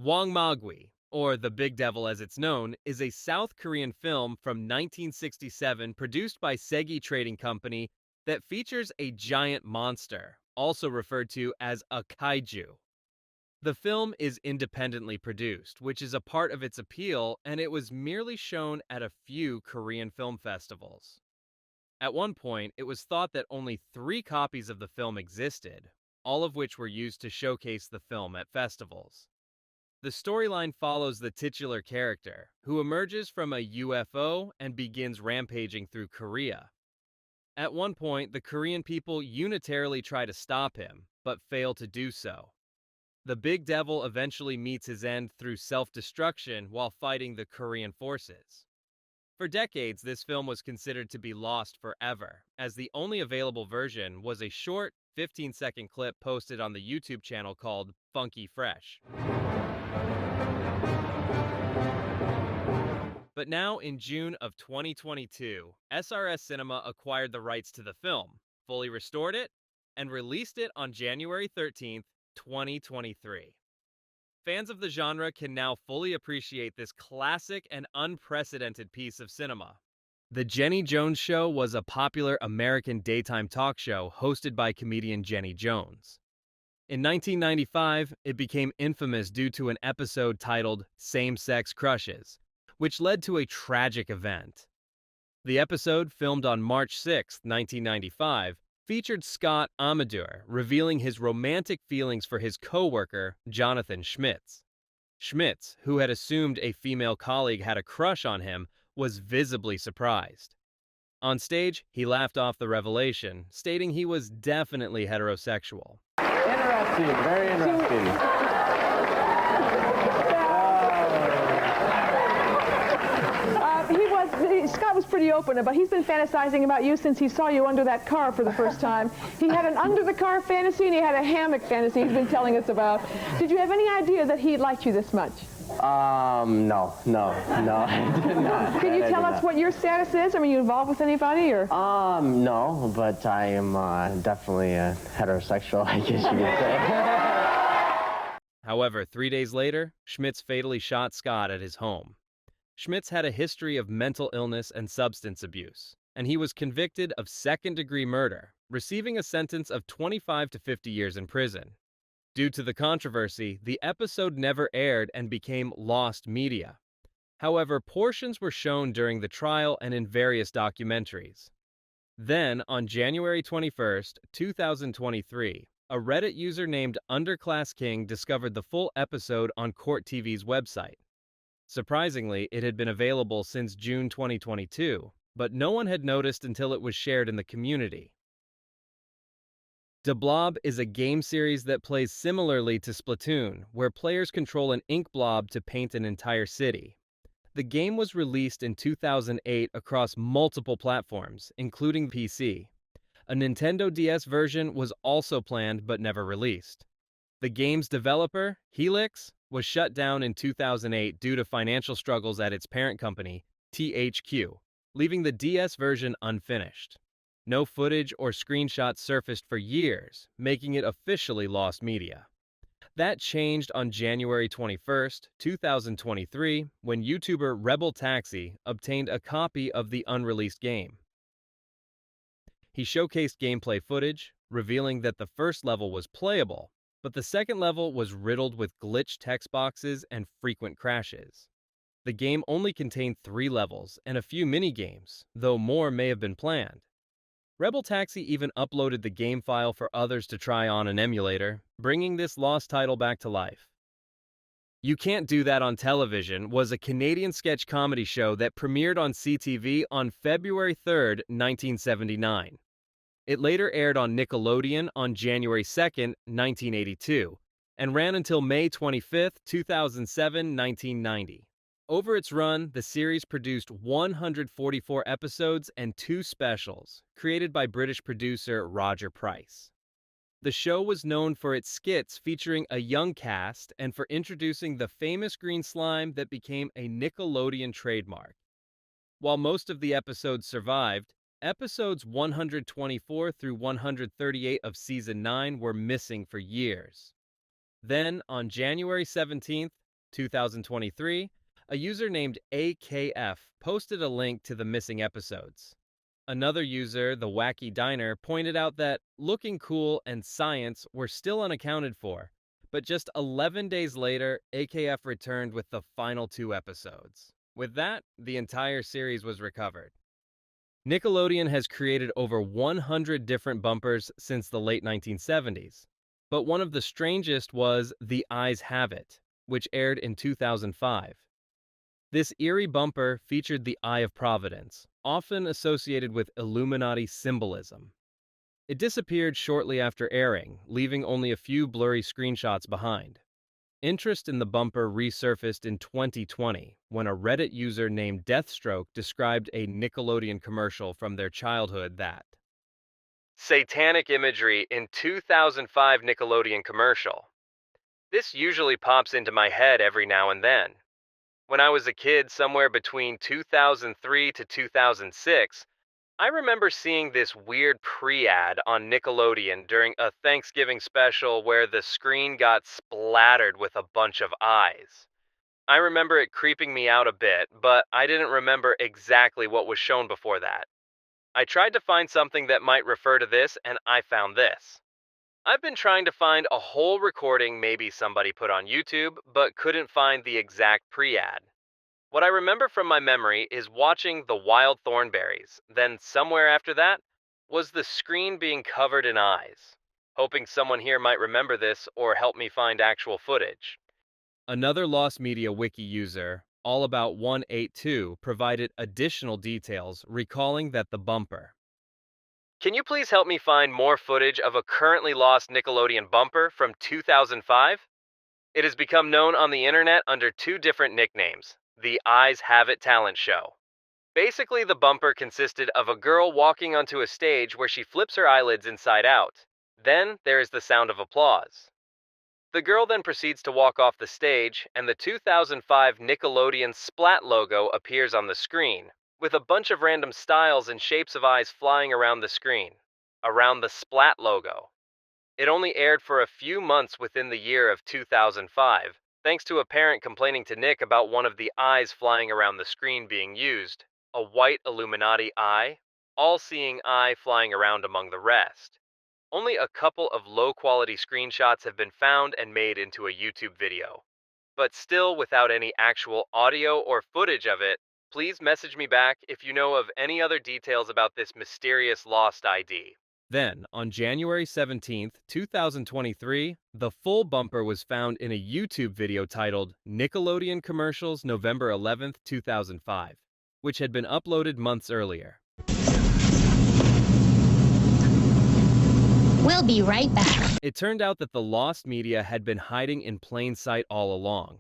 Wangmagwi, or The Big Devil as it's known, is a South Korean film from 1967 produced by Segi Trading Company that features a giant monster, also referred to as a kaiju. The film is independently produced, which is a part of its appeal, and it was merely shown at a few Korean film festivals. At one point, it was thought that only 3 copies of the film existed, all of which were used to showcase the film at festivals. The storyline follows the titular character, who emerges from a UFO and begins rampaging through Korea. At one point, the Korean people unitarily try to stop him, but fail to do so. The Big Devil eventually meets his end through self-destruction while fighting the Korean forces. For decades, this film was considered to be lost forever, as the only available version was a short, 15-second clip posted on the YouTube channel called Funky Fresh. But now, in June of 2022, SRS Cinema acquired the rights to the film, fully restored it, and released it on January 13th, 2023. Fans of the genre can now fully appreciate this classic and unprecedented piece of cinema. The Jenny Jones Show was a popular American daytime talk show hosted by comedian Jenny Jones. In 1995, it became infamous due to an episode titled Same-Sex Crushes, which led to a tragic event. The episode, filmed on March 6, 1995, featured Scott Amadur revealing his romantic feelings for his co-worker, Jonathan Schmitz. Schmitz, who had assumed a female colleague had a crush on him, was visibly surprised. On stage, he laughed off the revelation, stating he was definitely heterosexual. Interesting, very interesting. Scott was pretty open about he's been fantasizing about you since he saw you under that car for the first time. He had an under the car fantasy and he had a hammock fantasy he's been telling us about. Did you have any idea that he liked you this much? No, I did not. Can you tell us what your status is? Are you involved with anybody, or? No, but I am definitely heterosexual, I guess you could say. However, 3 days later, Schmitz fatally shot Scott at his home. Schmitz had a history of mental illness and substance abuse, and he was convicted of second-degree murder, receiving a sentence of 25 to 50 years in prison. Due to the controversy, the episode never aired and became lost media. However, portions were shown during the trial and in various documentaries. Then, on January 21st, 2023, a Reddit user named Underclass King discovered the full episode on Court TV's website. Surprisingly, it had been available since June 2022, but no one had noticed until it was shared in the community. Blob is a game series that plays similarly to Splatoon, where players control an ink blob to paint an entire city. The game was released in 2008 across multiple platforms, including PC. A Nintendo DS version was also planned but never released. The game's developer, Helix, was shut down in 2008 due to financial struggles at its parent company, THQ, leaving the DS version unfinished. No footage or screenshots surfaced for years, making it officially lost media. That changed on January 21st, 2023, when YouTuber Rebel Taxi obtained a copy of the unreleased game. He showcased gameplay footage, revealing that the first level was playable, but the second level was riddled with glitched text boxes and frequent crashes. The game only contained 3 levels and a few mini-games, though more may have been planned. Rebel Taxi even uploaded the game file for others to try on an emulator, bringing this lost title back to life. You Can't Do That on Television was a Canadian sketch comedy show that premiered on CTV on February 3, 1979. It later aired on Nickelodeon on January 2, 1982, and ran until May 25, 2007, 1990. Over its run, the series produced 144 episodes and 2 specials, created by British producer Roger Price. The show was known for its skits featuring a young cast and for introducing the famous green slime that became a Nickelodeon trademark. While most of the episodes survived, episodes 124 through 138 of Season 9 were missing for years. Then, on January 17, 2023, a user named AKF posted a link to the missing episodes. Another user, the Wacky Diner, pointed out that looking cool and science were still unaccounted for, but just 11 days later, AKF returned with the final 2 episodes. With that, the entire series was recovered. Nickelodeon has created over 100 different bumpers since the late 1970s, but one of the strangest was The Eyes Have It, which aired in 2005. This eerie bumper featured the Eye of Providence, often associated with Illuminati symbolism. It disappeared shortly after airing, leaving only a few blurry screenshots behind. Interest in the bumper resurfaced in 2020 when a Reddit user named Deathstroke described a Nickelodeon commercial from their childhood that satanic imagery in 2005 Nickelodeon commercial. This usually pops into my head every now and then. When I was a kid, somewhere between 2003 to 2006, I remember seeing this weird pre-ad on Nickelodeon during a Thanksgiving special where the screen got splattered with a bunch of eyes. I remember it creeping me out a bit, but I didn't remember exactly what was shown before that. I tried to find something that might refer to this, and I found this. I've been trying to find a whole recording maybe somebody put on YouTube, but couldn't find the exact pre-ad. What I remember from my memory is watching The Wild Thornberrys, then somewhere after that was the screen being covered in eyes. Hoping someone here might remember this or help me find actual footage. Another Lost Media Wiki user, Allabout182, provided additional details recalling that the bumper. Can you please help me find more footage of a currently lost Nickelodeon bumper from 2005? It has become known on the internet under 2 different nicknames. The Eyes Have It talent show. Basically, the bumper consisted of a girl walking onto a stage where she flips her eyelids inside out. Then there is the sound of applause. The girl then proceeds to walk off the stage, and the 2005 Nickelodeon Splat logo appears on the screen, with a bunch of random styles and shapes of eyes flying around the screen, around the Splat logo. It only aired for a few months within the year of 2005, thanks to a parent complaining to Nick about one of the eyes flying around the screen being used, a white Illuminati eye, all-seeing eye flying around among the rest. Only a couple of low-quality screenshots have been found and made into a YouTube video. But still, without any actual audio or footage of it, please message me back if you know of any other details about this mysterious lost ID. Then, on January 17, 2023, the full bumper was found in a YouTube video titled Nickelodeon Commercials November 11, 2005, which had been uploaded months earlier. We'll be right back. It turned out that the lost media had been hiding in plain sight all along,